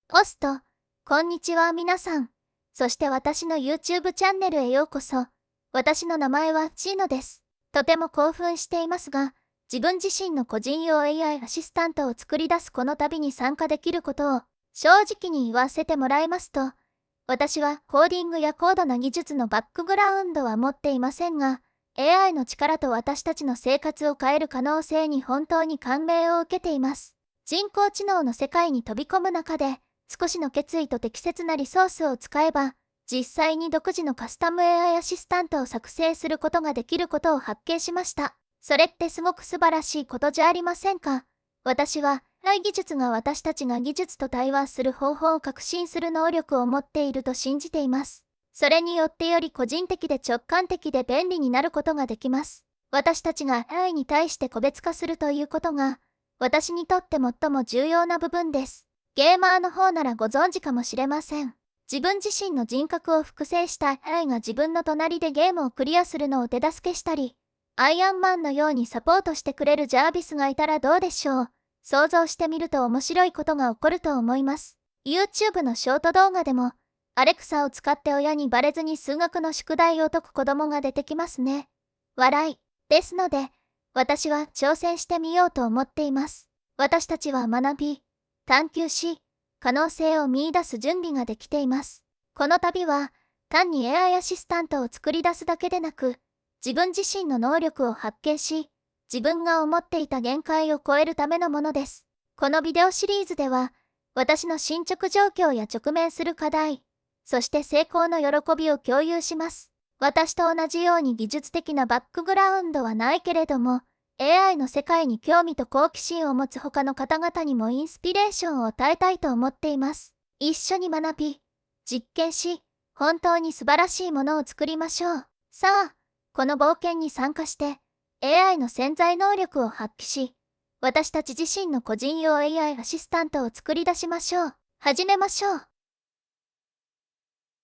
ポスト、こんにちは皆さん。そして私の YouTube チャンネルへようこそ。私の名前はチーノです。とても興奮していますが、自分自身の個人用 AI アシスタントを作り出すこの旅に参加できることを正直に言わせてもらいますと、私はコーディングや高度な技術のバックグラウンドは持っていませんが、AI の力と私たちの生活を変える可能性に本当に感銘を受けています。人工知能の世界に飛び込む中で、少しの決意と適切なリソースを使えば、実際に独自のカスタム AI アシスタントを作成することができることを発見しました。それってすごく素晴らしいことじゃありませんか。私は、AI 技術が私たちが技術と対話する方法を革新する能力を持っていると信じています。それによってより個人的で直感的で便利になることができます。私たちが AI に対して個別化するということが、私にとって最も重要な部分です。ゲーマーの方ならご存知かもしれません。自分自身の人格を複製した AI が自分の隣でゲームをクリアするのを手助けしたり、アイアンマンのようにサポートしてくれるジャービスがいたらどうでしょう。想像してみると面白いことが起こると思います。YouTube のショート動画でも、アレクサを使って親にバレずに数学の宿題を解く子供が出てきますね。笑い。ですので、私は挑戦してみようと思っています。私たちは学び、探求し、可能性を見出す準備ができています。この旅は、単に AI アシスタントを作り出すだけでなく、自分自身の能力を発見し、自分が思っていた限界を超えるためのものです。このビデオシリーズでは、私の進捗状況や直面する課題、そして成功の喜びを共有します。私と同じように技術的なバックグラウンドはないけれども、AI の世界に興味と好奇心を持つ他の方々にもインスピレーションを与えたいと思っています。一緒に学び、実験し、本当に素晴らしいものを作りましょう。さあ、この冒険に参加して、AI の潜在能力を発揮し、私たち自身の個人用 AI アシスタントを作り出しましょう。始めましょう。